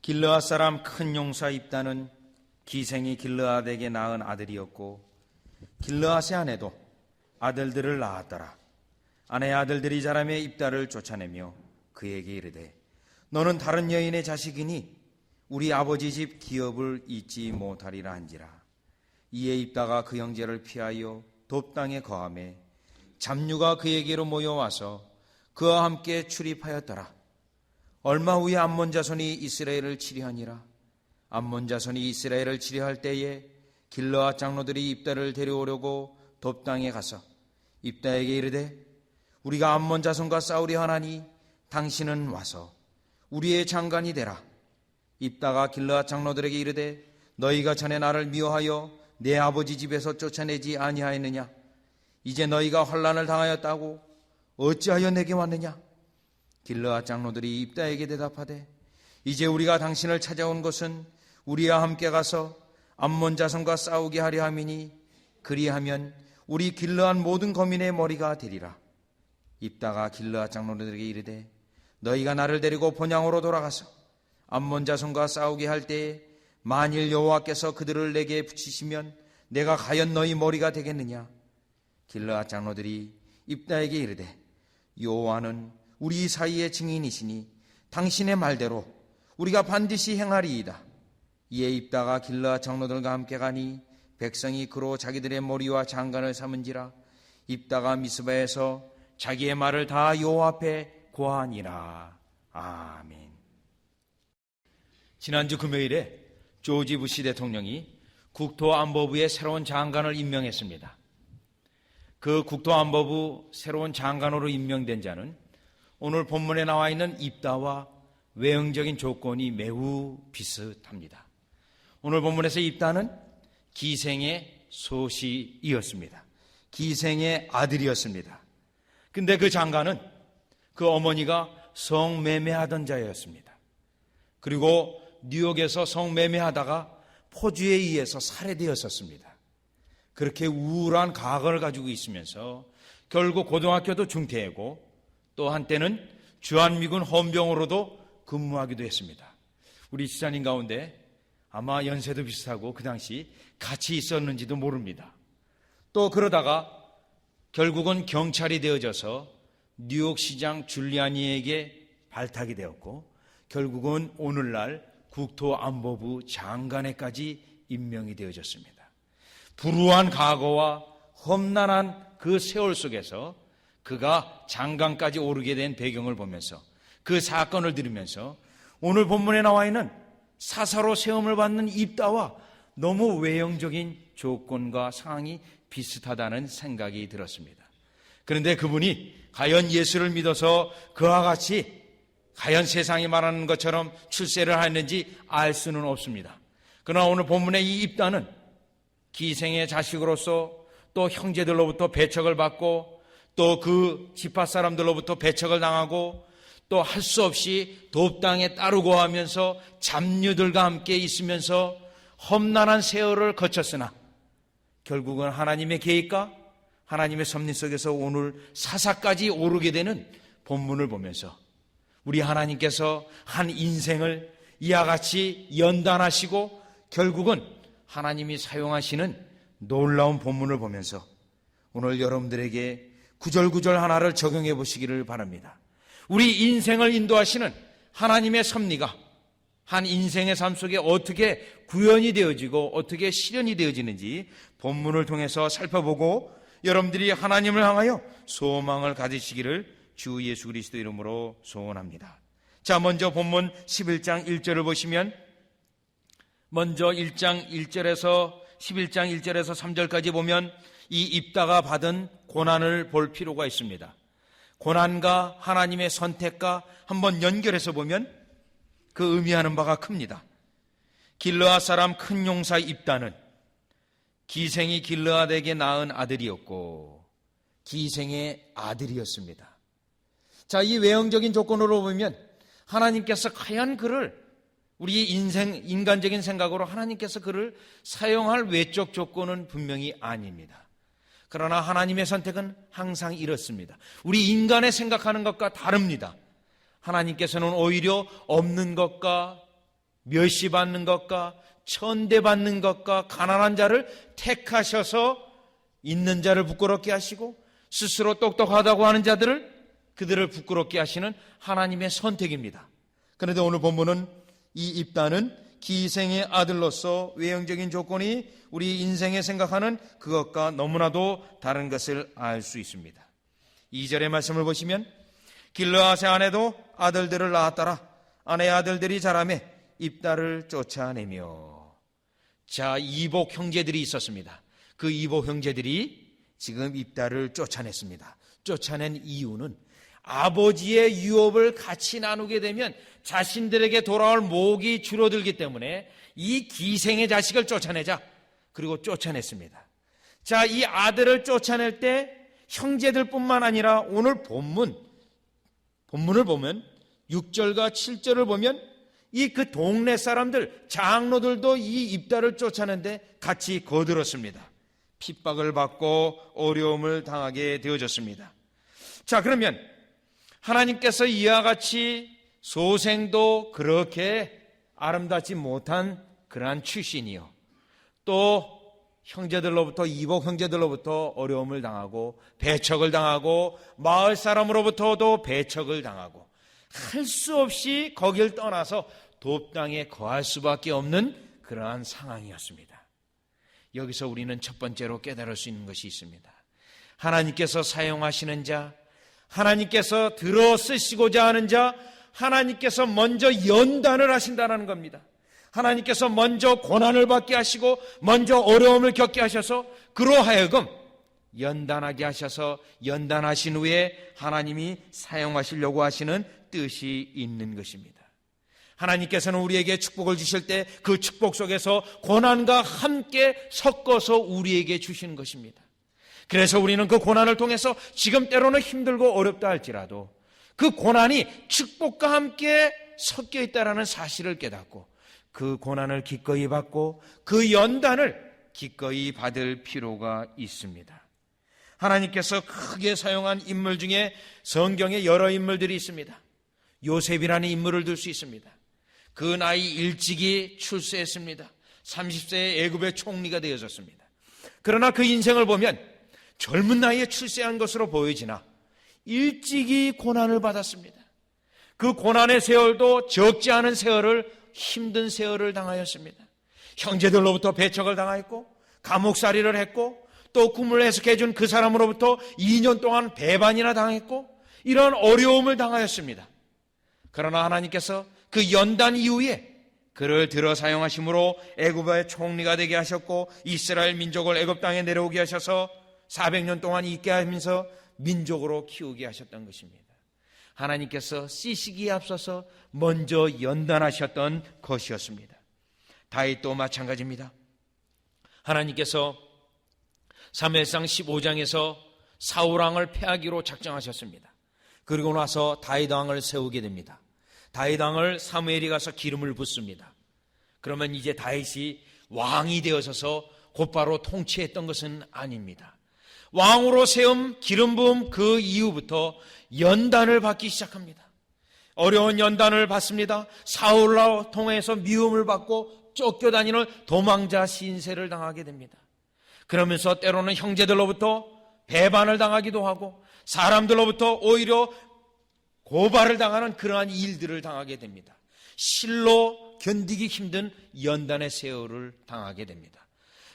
길르앗 사람 큰 용사 입다는 기생이 길르앗에게 낳은 아들이었고, 길르앗의 아내도 아들들을 낳았더라. 아내의 아들들이 자라며 입다를 쫓아내며 그에게 이르되, 너는 다른 여인의 자식이니 우리 아버지 집 기업을 잊지 못하리라 한지라. 이에 입다가 그 형제를 피하여 돕당에 거하매 잡류가 그에게로 모여와서 그와 함께 출입하였더라. 얼마 후에 암몬 자손이 이스라엘을 치리하니라. 암몬 자손이 이스라엘을 치리할 때에 길르앗 장로들이 입다를 데려오려고 돕당에 가서 입다에게 이르되, 우리가 암몬 자손과 싸우려 하나니 당신은 와서 우리의 장관이 되라. 입다가 길르앗 장로들에게 이르되, 너희가 전에 나를 미워하여 내 아버지 집에서 쫓아내지 아니하였느냐? 이제 너희가 환난을 당하였다고 어찌하여 내게 왔느냐? 길르앗 장로들이 입다에게 대답하되, 이제 우리가 당신을 찾아온 것은 우리와 함께 가서 암몬 자손과 싸우게 하려 함이니 그리하면 우리 길르앗 모든 거민의 머리가 되리라. 입다가 길르앗 장로들에게 이르되, 너희가 나를 데리고 본향으로 돌아가서 암몬 자손과 싸우게 할 때에 만일 여호와께서 그들을 내게 붙이시면 내가 과연 너희 머리가 되겠느냐? 길르앗 장로들이 입다에게 이르되, 여호와는 우리 사이의 증인이시니 당신의 말대로 우리가 반드시 행하리이다. 이에 입다가 길르앗 장로들과 함께 가니 백성이 그로 자기들의 머리와 장관을 삼은지라. 입다가 미스바에서 자기의 말을 다 여호와 앞에 고하니라. 아멘. 지난주 금요일에 조지 부시 대통령이 국토안보부의 새로운 장관을 임명했습니다. 그 국토안보부 새로운 장관으로 임명된 자는 오늘 본문에 나와 있는 입다와 외형적인 조건이 매우 비슷합니다. 오늘 본문에서 입다는 기생의 소시이었습니다. 기생의 아들이었습니다. 근데 그 장관은 그 어머니가 성매매하던 자였습니다. 그리고 뉴욕에서 성매매하다가 포주에 의해서 살해되었었습니다. 그렇게 우울한 과거를 가지고 있으면서 결국 고등학교도 중퇴하고 또 한때는 주한미군 헌병으로도 근무하기도 했습니다. 우리 지사님 가운데 아마 연세도 비슷하고 그 당시 같이 있었는지도 모릅니다. 또 그러다가 결국은 경찰이 되어져서 뉴욕시장 줄리아니에게 발탁이 되었고 결국은 오늘날 국토안보부 장관에까지 임명이 되어졌습니다. 불우한 과거와 험난한 그 세월 속에서 그가 장관까지 오르게 된 배경을 보면서 그 사건을 들으면서 오늘 본문에 나와 있는 사사로 세움을 받는 입다와 너무 외형적인 조건과 상황이 비슷하다는 생각이 들었습니다. 그런데 그분이 과연 예수를 믿어서 그와 같이 과연 세상이 말하는 것처럼 출세를 했는지 알 수는 없습니다. 그러나 오늘 본문의 이 입다는 기생의 자식으로서 또 형제들로부터 배척을 받고 또 그 지파 사람들로부터 배척을 당하고 또 할 수 없이 돕당에 따르고 하면서 잡류들과 함께 있으면서 험난한 세월을 거쳤으나 결국은 하나님의 계획과 하나님의 섭리 속에서 오늘 사사까지 오르게 되는 본문을 보면서 우리 하나님께서 한 인생을 이와 같이 연단하시고 결국은 하나님이 사용하시는 놀라운 본문을 보면서 오늘 여러분들에게 구절구절 하나를 적용해 보시기를 바랍니다. 우리 인생을 인도하시는 하나님의 섭리가 한 인생의 삶 속에 어떻게 구현이 되어지고 어떻게 실현이 되어지는지 본문을 통해서 살펴보고 여러분들이 하나님을 향하여 소망을 가지시기를 주 예수 그리스도 이름으로 소원합니다. 자, 먼저 본문 11장 1절을 보시면 먼저 1장 1절에서 11장 1절에서 3절까지 보면 이 입다가 받은 고난을 볼 필요가 있습니다. 고난과 하나님의 선택과 한번 연결해서 보면 그 의미하는 바가 큽니다. 길르앗 사람 큰 용사 입다는 기생이 길르앗에게 낳은 아들이었고 기생의 아들이었습니다. 자, 이 외형적인 조건으로 보면 하나님께서 과연 그를 우리 인간적인 생각으로 하나님께서 그를 사용할 외적 조건은 분명히 아닙니다. 그러나 하나님의 선택은 항상 이렇습니다. 우리 인간의 생각하는 것과 다릅니다. 하나님께서는 오히려 없는 것과 멸시받는 것과 천대받는 것과 가난한 자를 택하셔서 있는 자를 부끄럽게 하시고 스스로 똑똑하다고 하는 그들을 부끄럽게 하시는 하나님의 선택입니다. 그런데 오늘 본문은 이 입다는 기생의 아들로서 외형적인 조건이 우리 인생에 생각하는 그것과 너무나도 다른 것을 알 수 있습니다. 2절의 말씀을 보시면 길르앗의 아내도 아들들을 낳았더라. 아내의 아들들이 자라매 입다를 쫓아내며. 자, 이복 형제들이 있었습니다. 그 이복 형제들이 지금 입다를 쫓아냈습니다. 쫓아낸 이유는 아버지의 유업을 같이 나누게 되면 자신들에게 돌아올 목이 줄어들기 때문에 이 기생의 자식을 쫓아내자. 그리고 쫓아냈습니다. 자, 이 아들을 쫓아낼 때 형제들뿐만 아니라 오늘 본문을 보면 6절과 7절을 보면 이 그 동네 사람들, 장로들도 이 입다를 쫓아내는데 같이 거들었습니다. 핍박을 받고 어려움을 당하게 되어졌습니다. 자, 그러면 하나님께서 이와 같이 소생도 그렇게 아름답지 못한 그러한 출신이요, 또 형제들로부터, 이복 형제들로부터 어려움을 당하고 배척을 당하고 마을 사람으로부터도 배척을 당하고 할 수 없이 거길 떠나서 돕당에 거할 수밖에 없는 그러한 상황이었습니다. 여기서 우리는 첫 번째로 깨달을 수 있는 것이 있습니다. 하나님께서 사용하시는 자, 하나님께서 들어 쓰시고자 하는 자, 하나님께서 먼저 연단을 하신다는 겁니다. 하나님께서 먼저 고난을 받게 하시고 먼저 어려움을 겪게 하셔서 그로 하여금 연단하게 하셔서 연단하신 후에 하나님이 사용하시려고 하시는 뜻이 있는 것입니다. 하나님께서는 우리에게 축복을 주실 때 그 축복 속에서 고난과 함께 섞어서 우리에게 주시는 것입니다. 그래서 우리는 그 고난을 통해서 지금 때로는 힘들고 어렵다 할지라도 그 고난이 축복과 함께 섞여 있다는 사실을 깨닫고 그 고난을 기꺼이 받고 그 연단을 기꺼이 받을 필요가 있습니다. 하나님께서 크게 사용한 인물 중에 성경에 여러 인물들이 있습니다. 요셉이라는 인물을 들 수 있습니다. 그 나이 일찍이 출세했습니다. 30세에 애굽의 총리가 되어졌습니다. 그러나 그 인생을 보면 젊은 나이에 출세한 것으로 보여지나 일찍이 고난을 받았습니다. 그 고난의 세월도 적지 않은 세월을, 힘든 세월을 당하였습니다. 형제들로부터 배척을 당하였고 감옥살이를 했고 또 꿈을 해석해 준 그 사람으로부터 2년 동안 배반이나 당했고 이런 어려움을 당하였습니다. 그러나 하나님께서 그 연단 이후에 그를 들어 사용하심으로 애굽의 총리가 되게 하셨고 이스라엘 민족을 애굽 땅에 내려오게 하셔서 400년 동안 있게 하면서 민족으로 키우게 하셨던 것입니다. 하나님께서 쓰시기에 앞서서 먼저 연단하셨던 것이었습니다. 다윗도 마찬가지입니다. 하나님께서 사무엘상 15장에서 사울 왕을 패하기로 작정하셨습니다. 그리고 나서 다윗 왕을 세우게 됩니다. 다윗 왕을 사무엘이 가서 기름을 붓습니다. 그러면 이제 다윗이 왕이 되어서서 곧바로 통치했던 것은 아닙니다. 왕으로 세움, 기름 부음 그 이후부터 연단을 받기 시작합니다. 어려운 연단을 받습니다. 사울로 통해서 미움을 받고 쫓겨다니는 도망자 신세를 당하게 됩니다. 그러면서 때로는 형제들로부터 배반을 당하기도 하고 사람들로부터 오히려 고발을 당하는 그러한 일들을 당하게 됩니다. 실로 견디기 힘든 연단의 세월을 당하게 됩니다.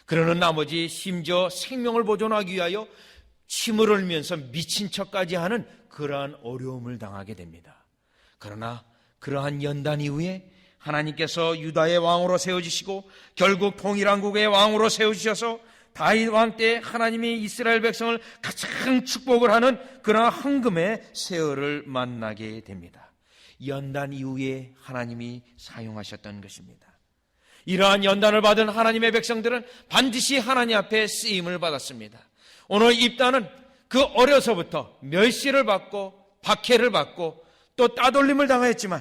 그러는 나머지 심지어 생명을 보존하기 위하여 침을 흘리면서 미친 척까지 하는 그러한 어려움을 당하게 됩니다. 그러나 그러한 연단 이후에 하나님께서 유다의 왕으로 세워주시고 결국 통일왕국의 왕으로 세워주셔서 다윗 왕 때 하나님이 이스라엘 백성을 가장 축복을 하는 그러한 황금의 세월을 만나게 됩니다. 연단 이후에 하나님이 사용하셨던 것입니다. 이러한 연단을 받은 하나님의 백성들은 반드시 하나님 앞에 쓰임을 받았습니다. 오늘 입다는 그 어려서부터 멸시를 받고 박해를 받고 또 따돌림을 당하였지만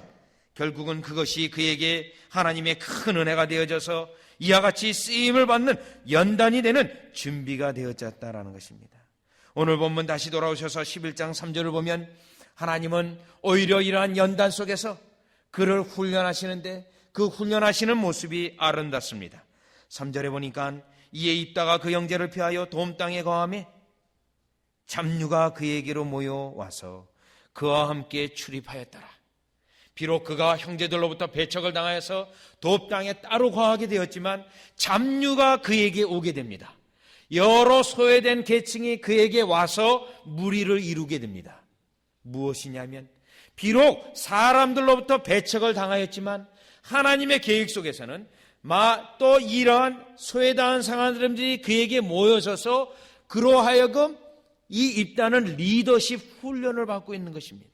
결국은 그것이 그에게 하나님의 큰 은혜가 되어져서 이와 같이 쓰임을 받는 연단이 되는 준비가 되어졌다라는 것입니다. 오늘 본문 다시 돌아오셔서 11장 3절을 보면 하나님은 오히려 이러한 연단 속에서 그를 훈련하시는데 그 훈련하시는 모습이 아름답습니다. 3절에 보니까 이에 입다가 그 형제를 피하여 돔 땅에 거하매 잡류가 그에게로 모여와서 그와 함께 출입하였더라. 비록 그가 형제들로부터 배척을 당하여서 돔 땅에 따로 거하게 되었지만 잡류가 그에게 오게 됩니다. 여러 소외된 계층이 그에게 와서 무리를 이루게 됩니다. 무엇이냐면 비록 사람들로부터 배척을 당하였지만 하나님의 계획 속에서는 또 이러한 소외당한 사람들이 그에게 모여서서 그로 하여금 이 입단은 리더십 훈련을 받고 있는 것입니다.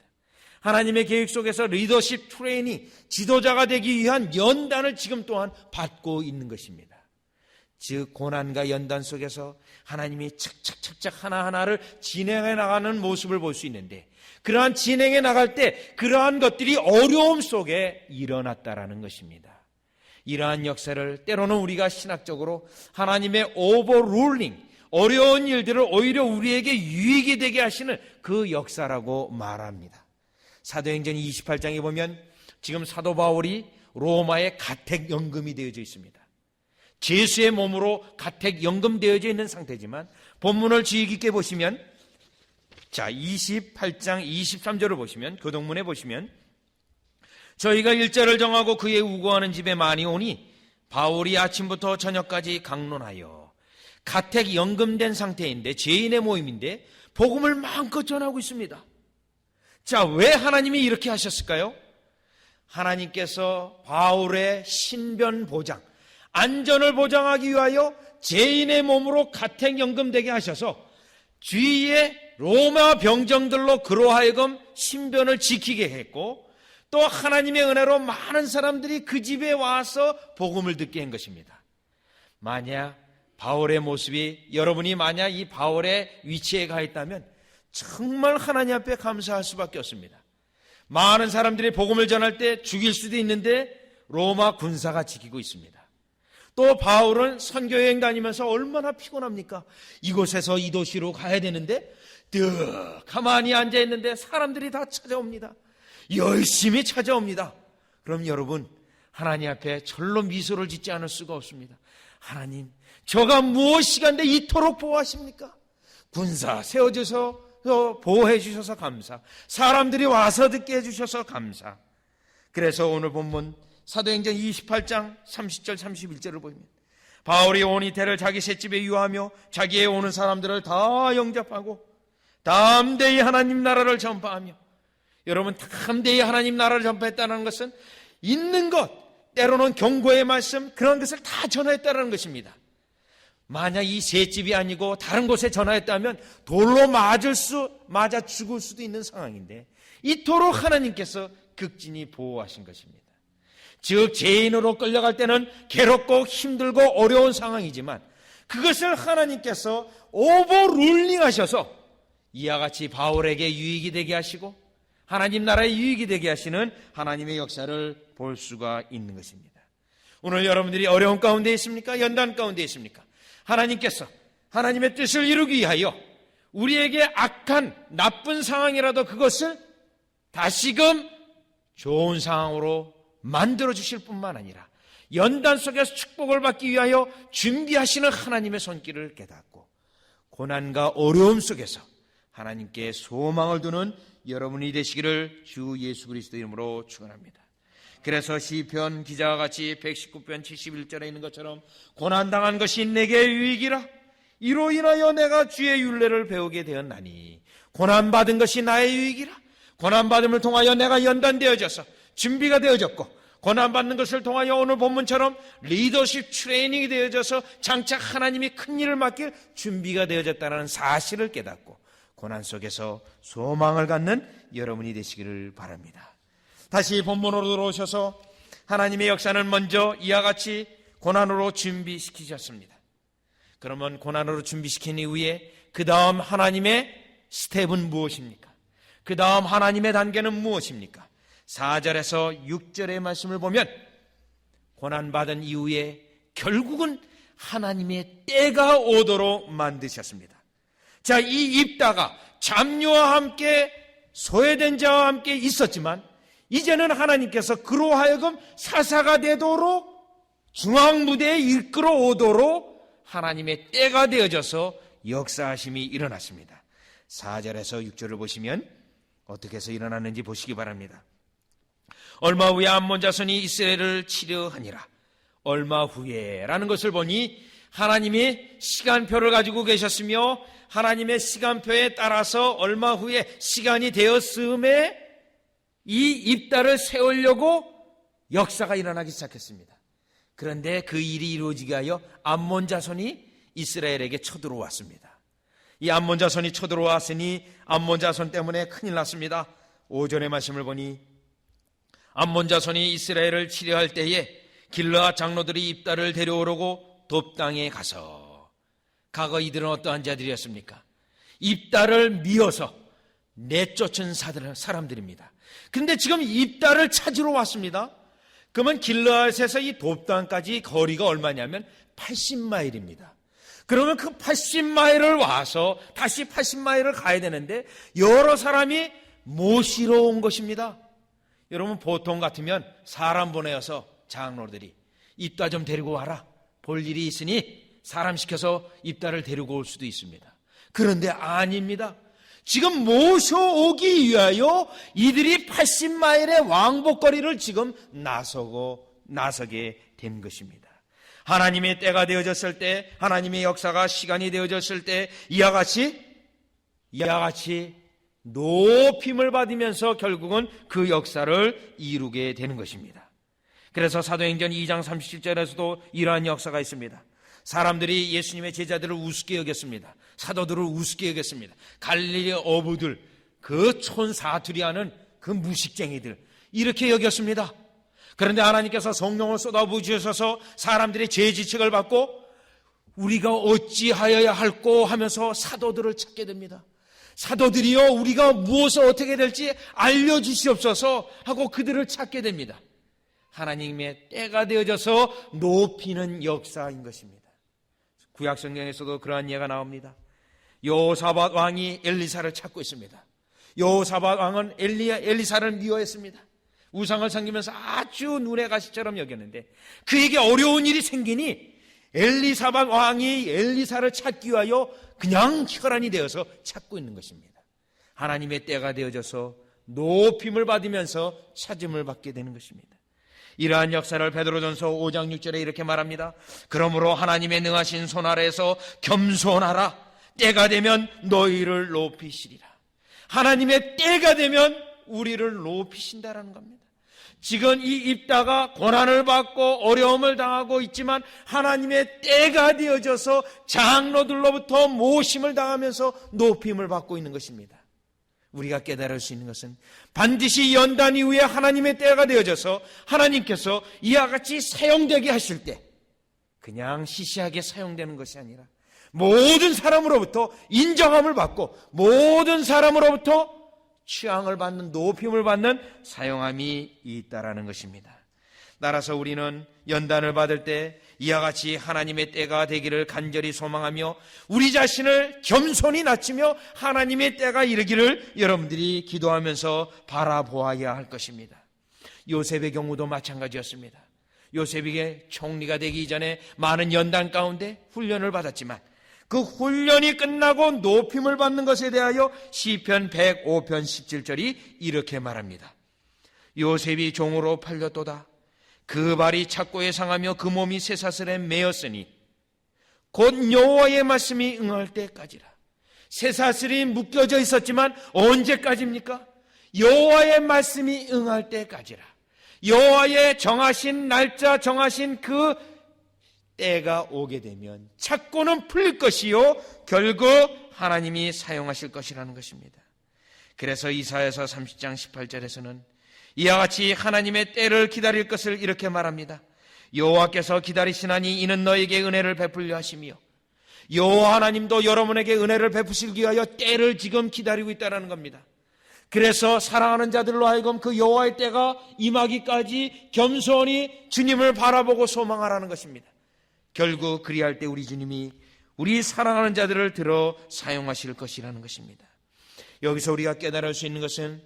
하나님의 계획 속에서 리더십 트레이닝, 지도자가 되기 위한 연단을 지금 또한 받고 있는 것입니다. 즉 고난과 연단 속에서 하나님이 착착착착 하나하나를 진행해 나가는 모습을 볼 수 있는데 그러한 진행해 나갈 때 그러한 것들이 어려움 속에 일어났다라는 것입니다. 이러한 역사를 때로는 우리가 신학적으로 하나님의 오버룰링, 어려운 일들을 오히려 우리에게 유익이 되게 하시는 그 역사라고 말합니다. 사도행전 28장에 보면 지금 사도 바울이 로마에 가택연금이 되어져 있습니다. 죄수의 몸으로 가택연금되어져 있는 상태지만 본문을 주의 깊게 보시면 28장 23절을 보시면 교동문에 보시면 저희가 일자를 정하고 그의 우거하는 집에 많이 오니 바울이 아침부터 저녁까지 강론하여 가택연금된 상태인데 죄인의 모임인데 복음을 마음껏 전하고 있습니다. 자, 왜 하나님이 이렇게 하셨을까요? 하나님께서 바울의 신변 보장, 안전을 보장하기 위하여 죄인의 몸으로 가택연금되게 하셔서 주위에 로마 병정들로 그로 하여금 신변을 지키게 했고 또 하나님의 은혜로 많은 사람들이 그 집에 와서 복음을 듣게 한 것입니다. 만약 바울의 모습이 여러분이 만약 이 바울의 위치에 가 있다면 정말 하나님 앞에 감사할 수밖에 없습니다. 많은 사람들이 복음을 전할 때 죽일 수도 있는데 로마 군사가 지키고 있습니다. 또 바울은 선교여행 다니면서 얼마나 피곤합니까? 이곳에서 이 도시로 가야 되는데 가만히 앉아있는데 사람들이 다 찾아옵니다. 열심히 찾아옵니다. 그럼 여러분 하나님 앞에 절로 미소를 짓지 않을 수가 없습니다. 하나님, 저가 무엇이간데 이토록 보호하십니까? 군사 세워줘서 보호해 주셔서 감사, 사람들이 와서 듣게 해주셔서 감사. 그래서 오늘 본문 사도행전 28장 30절 31절을 보면 바울이 온 이태를 자기 셋집에 유하며 자기의 오는 사람들을 다 영접하고 담대히 하나님 나라를 전파하며, 여러분 담대히 하나님 나라를 전파했다는 것은 있는 것, 때로는 경고의 말씀, 그런 것을 다 전하였다는 것입니다. 만약 이 셋집이 아니고 다른 곳에 전하였다면 돌로 맞아 죽을 수도 있는 상황인데 이토록 하나님께서 극진히 보호하신 것입니다. 즉 죄인으로 끌려갈 때는 괴롭고 힘들고 어려운 상황이지만 그것을 하나님께서 오버룰링 하셔서 이와 같이 바울에게 유익이 되게 하시고 하나님 나라에 유익이 되게 하시는 하나님의 역사를 볼 수가 있는 것입니다. 오늘 여러분들이 어려운 가운데 있습니까? 연단 가운데 있습니까? 하나님께서 하나님의 뜻을 이루기 위하여 우리에게 악한 나쁜 상황이라도 그것을 다시금 좋은 상황으로 만들어 주실 뿐만 아니라 연단 속에서 축복을 받기 위하여 준비하시는 하나님의 손길을 깨닫고 고난과 어려움 속에서 하나님께 소망을 두는 여러분이 되시기를 주 예수 그리스도 이름으로 축원합니다. 그래서 시편 기자와 같이 119편 71절에 있는 것처럼 고난당한 것이 내게 유익이라 이로 인하여 내가 주의 율례를 배우게 되었나니 고난받은 것이 나의 유익이라. 고난받음을 통하여 내가 연단되어져서 준비가 되어졌고 고난받는 것을 통하여 오늘 본문처럼 리더십 트레이닝이 되어져서 장차 하나님이 큰 일을 맡길 준비가 되어졌다는 사실을 깨닫고 고난 속에서 소망을 갖는 여러분이 되시기를 바랍니다. 다시 본문으로 들어오셔서 하나님의 역사는 먼저 이와 같이 고난으로 준비시키셨습니다. 그러면 고난으로 준비시킨 이후에 그 다음 하나님의 스텝은 무엇입니까? 그 다음 하나님의 단계는 무엇입니까? 4절에서 6절의 말씀을 보면 고난받은 이후에 결국은 하나님의 때가 오도록 만드셨습니다. 자, 이 입다가 잡류와 함께 소외된 자와 함께 있었지만 이제는 하나님께서 그로 하여금 사사가 되도록 중앙무대에 이끌어 오도록 하나님의 때가 되어져서 역사하심이 일어났습니다. 4절에서 6절을 보시면 어떻게 해서 일어났는지 보시기 바랍니다. 얼마 후에 암몬 자손이 이스라엘을 치려하니라. 얼마 후에라는 것을 보니 하나님이 시간표를 가지고 계셨으며 하나님의 시간표에 따라서 얼마 후에 시간이 되었음에 이 입다를 세우려고 역사가 일어나기 시작했습니다. 그런데 그 일이 이루어지게 하여 암몬 자손이 이스라엘에게 쳐들어왔습니다. 이 암몬 자손이 쳐들어왔으니 암몬 자손 때문에 큰일 났습니다. 5절의 말씀을 보니 암몬 자손이 이스라엘을 치려할 때에 길르앗 장로들이 입다를 데려오려고 돕 땅에 가서, 과거 이들은 어떠한 자들이었습니까? 입다를 미어서 내쫓은 사람들입니다. 그런데 지금 입다를 찾으러 왔습니다. 그러면 길르앗에서 이 돕 땅까지 거리가 얼마냐면 80마일입니다. 그러면 그 80마일을 와서 다시 80마일을 가야 되는데 여러 사람이 모시러 온 것입니다. 여러분, 보통 같으면 사람 보내어서 장로들이 입다 좀 데리고 와라, 볼 일이 있으니 사람 시켜서 입다를 데리고 올 수도 있습니다. 그런데 아닙니다. 지금 모셔오기 위하여 이들이 80마일의 왕복거리를 지금 나서게 된 것입니다. 하나님의 때가 되어졌을 때, 하나님의 역사가 시간이 되어졌을 때 이와 같이 높임을 받으면서 결국은 그 역사를 이루게 되는 것입니다. 그래서 사도행전 2장 37절에서도 이러한 역사가 있습니다. 사람들이 예수님의 제자들을 우습게 여겼습니다. 사도들을 우습게 여겼습니다. 갈릴리 어부들, 그 촌사투리하는 그 무식쟁이들, 이렇게 여겼습니다. 그런데 하나님께서 성령을 쏟아부으셔서 사람들의 죄지책을 받고 우리가 어찌하여야 할꼬 하면서 사도들을 찾게 됩니다. 사도들이요, 우리가 무엇을 어떻게 될지 알려주시옵소서 하고 그들을 찾게 됩니다. 하나님의 때가 되어져서 높이는 역사인 것입니다. 구약성경에서도 그러한 예가 나옵니다. 여호사밧 왕이 엘리사를 찾고 있습니다. 여호사밧 왕은 엘리사를 미워했습니다. 우상을 섬기면서 아주 눈의 가시처럼 여겼는데 그에게 어려운 일이 생기니 엘리사밧 왕이 엘리사를 찾기 위하여 그냥 혈안이 되어서 찾고 있는 것입니다. 하나님의 때가 되어져서 높임을 받으면서 찾음을 받게 되는 것입니다. 이러한 역사를 베드로전서 5장 6절에 이렇게 말합니다. 그러므로 하나님의 능하신 손 아래에서 겸손하라. 때가 되면 너희를 높이시리라. 하나님의 때가 되면 우리를 높이신다라는 겁니다. 지금 이 입다가 고난을 받고 어려움을 당하고 있지만 하나님의 때가 되어져서 장로들로부터 모심을 당하면서 높임을 받고 있는 것입니다. 우리가 깨달을 수 있는 것은 반드시 연단 이후에 하나님의 때가 되어져서 하나님께서 이와 같이 사용되게 하실 때 그냥 시시하게 사용되는 것이 아니라 모든 사람으로부터 인정함을 받고 모든 사람으로부터 취향을 받는, 높임을 받는 사용함이 있다라는 것입니다. 따라서 우리는 연단을 받을 때 이와 같이 하나님의 때가 되기를 간절히 소망하며 우리 자신을 겸손히 낮추며 하나님의 때가 이르기를 여러분들이 기도하면서 바라보아야 할 것입니다. 요셉의 경우도 마찬가지였습니다. 요셉에게 총리가 되기 전에 많은 연단 가운데 훈련을 받았지만 그 훈련이 끝나고 높임을 받는 것에 대하여 시편 105편 17절이 이렇게 말합니다. 요셉이 종으로 팔렸도다. 그 발이 착고에 상하며 그 몸이 쇠사슬에 매였으니 곧 여호와의 말씀이 응할 때까지라. 쇠사슬이 묶여져 있었지만 언제까지입니까? 여호와의 말씀이 응할 때까지라. 여호와의 정하신 날짜, 정하신 그 때가 오게 되면 착고는 풀릴 것이요 결국 하나님이 사용하실 것이라는 것입니다. 그래서 이사야서 30장 18절에서는 이와 같이 하나님의 때를 기다릴 것을 이렇게 말합니다. 여호와께서 기다리시나니 이는 너에게 은혜를 베풀려 하시며 여호와 하나님도 여러분에게 은혜를 베푸시기 위하여 때를 지금 기다리고 있다는 겁니다. 그래서 사랑하는 자들로 하여금 그 여호와의 때가 임하기까지 겸손히 주님을 바라보고 소망하라는 것입니다. 결국 그리할 때 우리 주님이 우리 사랑하는 자들을 들어 사용하실 것이라는 것입니다. 여기서 우리가 깨달을 수 있는 것은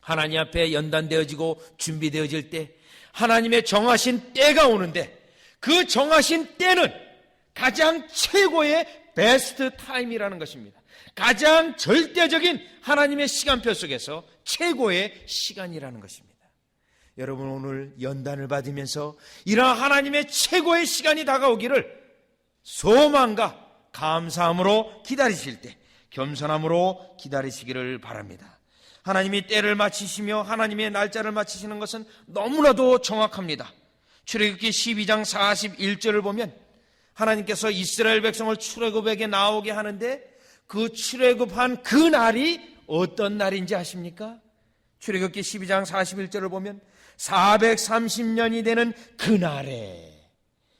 하나님 앞에 연단되어지고 준비되어질 때 하나님의 정하신 때가 오는데, 그 정하신 때는 가장 최고의 베스트 타임이라는 것입니다. 가장 절대적인 하나님의 시간표 속에서 최고의 시간이라는 것입니다. 여러분, 오늘 연단을 받으면서 이러한 하나님의 최고의 시간이 다가오기를 소망과 감사함으로 기다리실 때 겸손함으로 기다리시기를 바랍니다. 하나님이 때를 맞추시며 하나님의 날짜를 맞추시는 것은 너무나도 정확합니다. 출애굽기 12장 41절을 보면 하나님께서 이스라엘 백성을 출애굽에게 나오게 하는데, 그 출애굽한 그 날이 어떤 날인지 아십니까? 출애굽기 12장 41절을 보면 430년이 되는 그날에,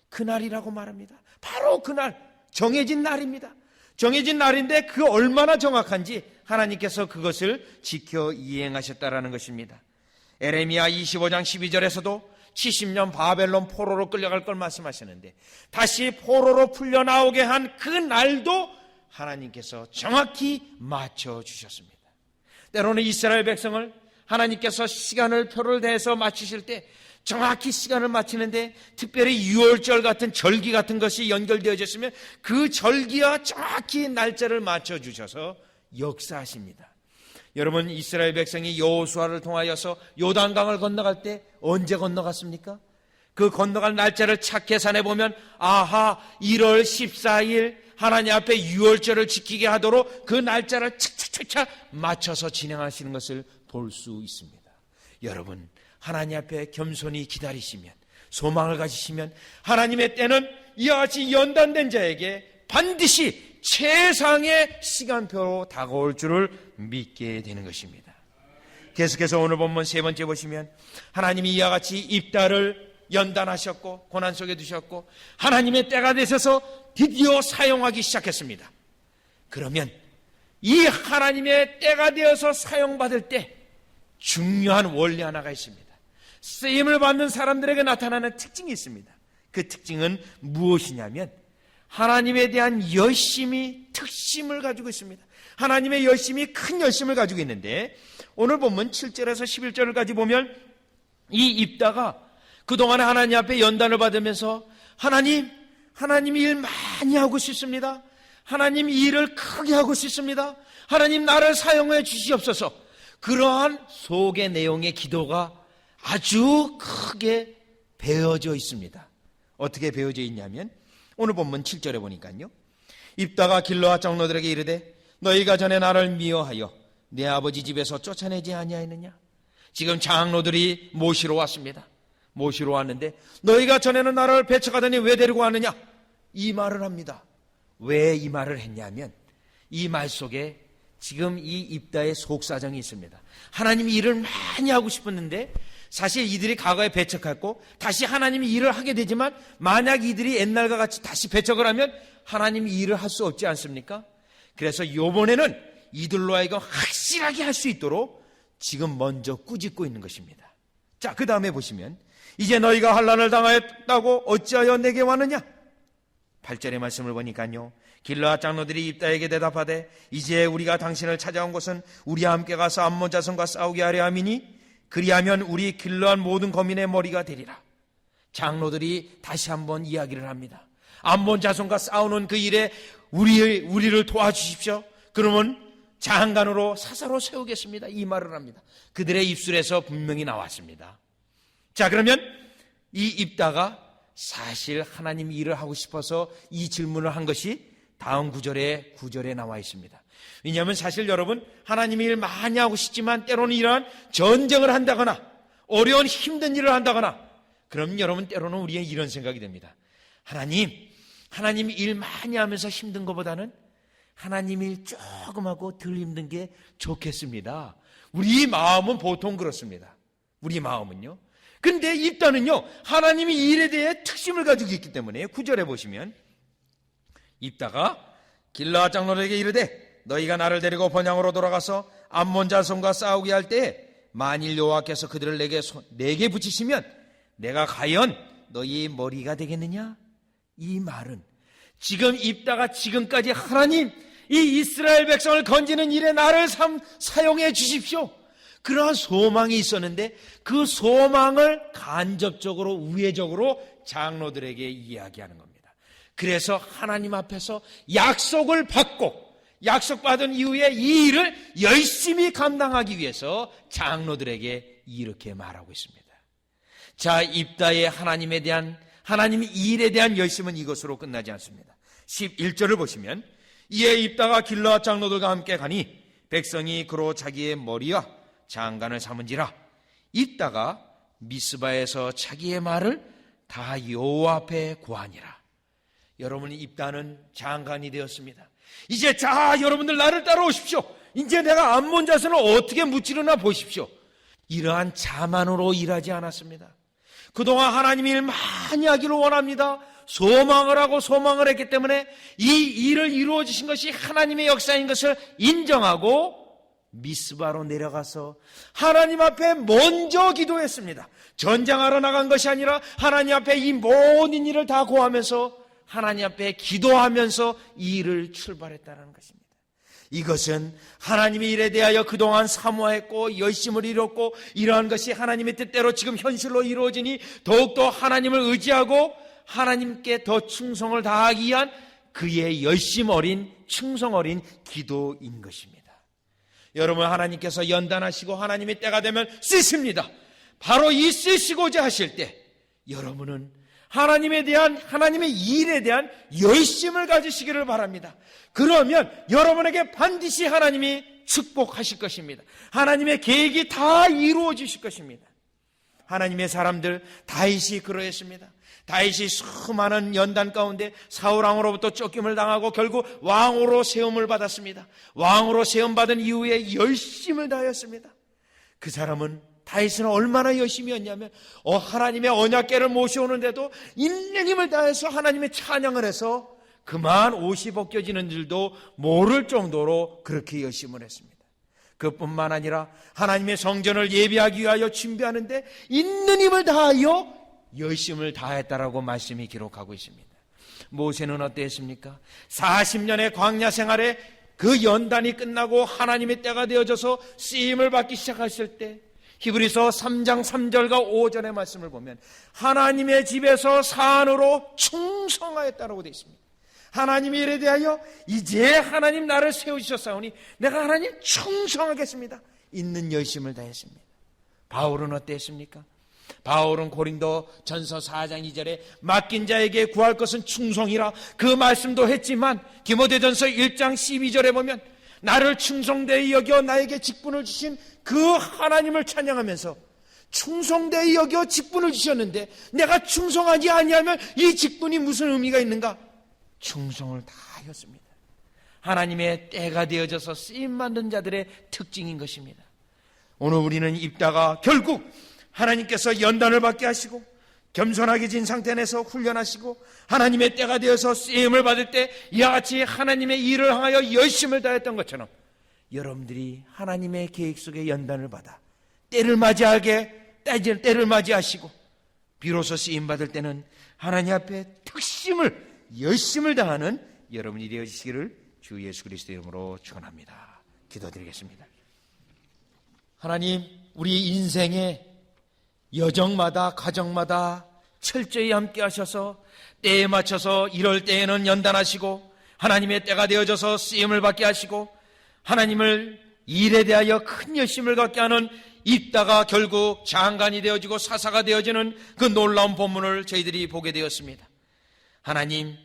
그날이라고 말합니다. 바로 그날, 정해진 날입니다. 정해진 날인데 그 얼마나 정확한지 하나님께서 그것을 지켜 이행하셨다라는 것입니다. 에레미야 25장 12절에서도 70년 바벨론 포로로 끌려갈 걸 말씀하시는데, 다시 포로로 풀려 나오게 한 그 날도 하나님께서 정확히 맞춰주셨습니다. 때로는 이스라엘 백성을 하나님께서 시간을 표를 대서 맞추실 때 정확히 시간을 맞추는데, 특별히 유월절 같은 절기 같은 것이 연결되어졌으면 그 절기와 정확히 날짜를 맞춰주셔서 역사하십니다. 여러분, 이스라엘 백성이 여호수아를 통하여서 요단강을 건너갈 때 언제 건너갔습니까? 그 건너갈 날짜를 착계산해 보면 1월 14일 하나님 앞에 유월절을 지키게 하도록 그 날짜를 착착착착 맞춰서 진행하시는 것을 볼 수 있습니다. 여러분, 하나님 앞에 겸손히 기다리시면, 소망을 가지시면 하나님의 때는 이와 같이 연단된 자에게 반드시 최상의 시간표로 다가올 줄을 믿게 되는 것입니다. 계속해서 오늘 본문 세 번째 보시면, 하나님이 이와 같이 입다를 연단하셨고 고난 속에 두셨고 하나님의 때가 되셔서 드디어 사용하기 시작했습니다. 그러면 이 하나님의 때가 되어서 사용받을 때 중요한 원리 하나가 있습니다. 쓰임을 받는 사람들에게 나타나는 특징이 있습니다. 그 특징은 무엇이냐면, 하나님에 대한 열심이 특심을 가지고 있습니다. 하나님의 열심이 큰 열심을 가지고 있는데, 오늘 본문 7절에서 11절까지 보면 이 입다가 그동안에 하나님 앞에 연단을 받으면서 하나님 일 많이 하고 싶습니다. 하나님 이 일을 크게 하고 싶습니다. 하나님 나를 사용해 주시옵소서. 그러한 속의 내용의 기도가 아주 크게 배어져 있습니다. 어떻게 배어져 있냐면, 오늘 본문 7절에 보니까요, 입다가 길르앗 장로들에게 이르되 너희가 전에 나를 미워하여 내 아버지 집에서 쫓아내지 아니하였느냐? 지금 장로들이 모시러 왔습니다. 모시러 왔는데 너희가 전에는 나를 배척하더니 왜 데리고 왔느냐? 이 말을 합니다. 왜 이 말을 했냐면, 이 말 속에 지금 이 입다의 속사정이 있습니다. 하나님이 일을 많이 하고 싶었는데 사실 이들이 과거에 배척했고 다시 하나님이 일을 하게 되지만, 만약 이들이 옛날과 같이 다시 배척을 하면 하나님이 일을 할 수 없지 않습니까? 그래서 이번에는 이들로 하여금 확실하게 할 수 있도록 지금 먼저 꾸짖고 있는 것입니다. 자, 그 다음에 보시면, 이제 너희가 환난을 당하였다고 어찌하여 내게 왔느냐? 8절의 말씀을 보니까요, 길르앗 장로들이 입다에게 대답하되 이제 우리가 당신을 찾아온 것은 우리와 함께 가서 암몬 자손과 싸우게 하려 함이니 그리하면 우리 길르앗 모든 거민의 머리가 되리라. 장로들이 다시 한번 이야기를 합니다. 암몬 자손과 싸우는 그 일에 우리를 도와주십시오. 그러면 장관으로 사사로 세우겠습니다. 이 말을 합니다. 그들의 입술에서 분명히 나왔습니다. 자, 그러면 이 입다가 사실 하나님 일을 하고 싶어서 이 질문을 한 것이 다음 구절에 나와 있습니다. 왜냐하면 사실 여러분, 하나님이 일 많이 하고 싶지만 때로는 이러한 전쟁을 한다거나 어려운 힘든 일을 한다거나, 그럼 여러분 때로는 우리의 이런 생각이 됩니다. 하나님이 일 많이 하면서 힘든 것보다는 하나님 일 조금 하고 덜 힘든 게 좋겠습니다. 우리 마음은 보통 그렇습니다. 우리 마음은요. 근데 입다는요, 하나님이 이 일에 대해 특심을 가지고 있기 때문에 9절에 보시면, 입다가 길르앗 장로들에게 이르되 너희가 나를 데리고 번향으로 돌아가서 암몬 자손과 싸우게 할 때에 만일 여호와께서 그들을 내게 붙이시면 내가 과연 너희 머리가 되겠느냐? 이 말은 지금 입다가 지금까지 하나님 이 이스라엘 백성을 건지는 일에 나를 사용해 주십시오. 그러한 소망이 있었는데 그 소망을 간접적으로 우회적으로 장로들에게 이야기하는 겁니다. 그래서 하나님 앞에서 약속을 받고 약속받은 이후에 이 일을 열심히 감당하기 위해서 장로들에게 이렇게 말하고 있습니다. 자, 입다의 하나님의 이 일에 대한 열심은 이것으로 끝나지 않습니다. 11절을 보시면 이에 입다가 길르앗 장로들과 함께 가니 백성이 그로 자기의 머리와 장관을 삼은지라. 입다가 미스바에서 자기의 말을 다 여호와 앞에 고하니라. 여러분, 입다는 장관이 되었습니다. 이제 자, 여러분들 나를 따라오십시오. 이제 내가 암몬 자손을 어떻게 무찌르나 보십시오. 이러한 자만으로 일하지 않았습니다. 그동안 하나님이 일 많이 하기를 원합니다. 소망을 하고 소망을 했기 때문에 이 일을 이루어 주신 것이 하나님의 역사인 것을 인정하고 미스바로 내려가서 하나님 앞에 먼저 기도했습니다. 전장하러 나간 것이 아니라 하나님 앞에 이 모든 일을 다 고하면서 하나님 앞에 기도하면서 이 일을 출발했다는 것입니다. 이것은 하나님의 일에 대하여 그동안 사모했고 열심을 이뤘고 이러한 것이 하나님의 뜻대로 지금 현실로 이루어지니 더욱더 하나님을 의지하고 하나님께 더 충성을 다하기 위한 그의 열심 어린 충성 어린 기도인 것입니다. 여러분, 하나님께서 연단하시고 하나님의 때가 되면 쓰십니다. 바로 이 쓰시고자 하실 때 여러분은 하나님의 일에 대한 열심을 가지시기를 바랍니다. 그러면 여러분에게 반드시 하나님이 축복하실 것입니다. 하나님의 계획이 다 이루어지실 것입니다. 하나님의 사람들 다윗이 그러했습니다. 다윗이 수많은 연단 가운데 사울왕으로부터 쫓김을 당하고 결국 왕으로 세움을 받았습니다. 왕으로 세움받은 이후에 열심을 다하였습니다. 그 사람은 다윗은 얼마나 열심히 했냐면 하나님의 언약궤를 모셔오는데도 있는 힘을 다해서 하나님의 찬양을 해서 그만 옷이 벗겨지는 줄도 모를 정도로 그렇게 열심을 했습니다. 그뿐만 아니라 하나님의 성전을 예비하기 위하여 준비하는데 있는 힘을 다하여 열심을 다했다라고 말씀이 기록하고 있습니다. 모세는 어땠습니까? 40년의 광야 생활에 그 연단이 끝나고 하나님의 때가 되어져서 쓰임을 받기 시작했을 때 히브리서 3장 3절과 5절의 말씀을 보면 하나님의 집에서 산으로 충성하였다라고 되어 있습니다. 하나님의 일에 대하여 이제 하나님 나를 세우셨사오니 내가 하나님 충성하겠습니다. 있는 열심을 다했습니다. 바울은 어땠습니까? 바울은 고린도 전서 4장 2절에 맡긴 자에게 구할 것은 충성이라 그 말씀도 했지만 디모데전서 1장 12절에 보면 나를 충성되이 여겨 나에게 직분을 주신 그 하나님을 찬양하면서 충성되이 여겨 직분을 주셨는데 내가 충성하지 아니하면 이 직분이 무슨 의미가 있는가? 충성을 다하였습니다. 하나님의 때가 되어져서 쓰임받는 자들의 특징인 것입니다. 오늘 우리는 입다가 결국 하나님께서 연단을 받게 하시고 겸손하게 진 상태 내서 훈련하시고 하나님의 때가 되어서 쓰임을 받을 때 이와 같이 하나님의 일을 향하여 열심을 다했던 것처럼 여러분들이 하나님의 계획 속에 연단을 받아 때를 맞이하시고 비로소 쓰임받을 때는 하나님 앞에 열심을 다하는 여러분이 되어지시기를 주 예수 그리스도 이름으로 축원합니다. 기도드리겠습니다. 하나님, 우리 인생의 여정마다 가정마다 철저히 함께 하셔서 때에 맞춰서 이럴 때에는 연단하시고 하나님의 때가 되어져서 쓰임을 받게 하시고 하나님을 일에 대하여 큰 열심을 갖게 하는 입다가 결국 장관이 되어지고 사사가 되어지는 그 놀라운 본문을 저희들이 보게 되었습니다. 하나님,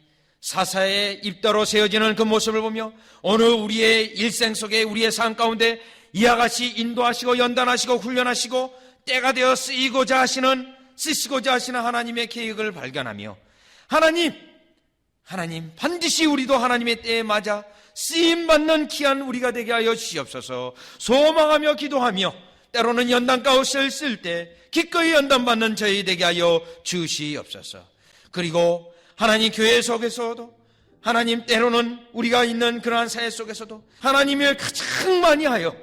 사사의 입다로 세워지는 그 모습을 보며 오늘 우리의 일생 속에 우리의 삶 가운데 이와 같이 인도하시고 연단하시고 훈련하시고 때가 되어 쓰시고자 하시는 하나님의 계획을 발견하며 하나님 반드시 우리도 하나님의 때에 맞아 쓰임받는 귀한 우리가 되게 하여 주시옵소서. 소망하며 기도하며 때로는 연단 가운데 쓸 때 기꺼이 연단받는 저희 되게 하여 주시옵소서. 그리고 하나님 교회 속에서도 하나님 때로는 우리가 있는 그러한 사회 속에서도 하나님을 가장 많이 하여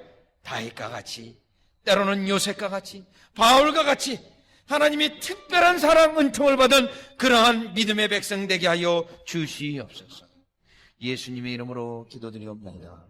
다윗과 같이 때로는 요셉과 같이 바울과 같이 하나님이 특별한 사랑 은총을 받은 그러한 믿음의 백성 되게 하여 주시옵소서. 예수님의 이름으로 기도드리옵나이다.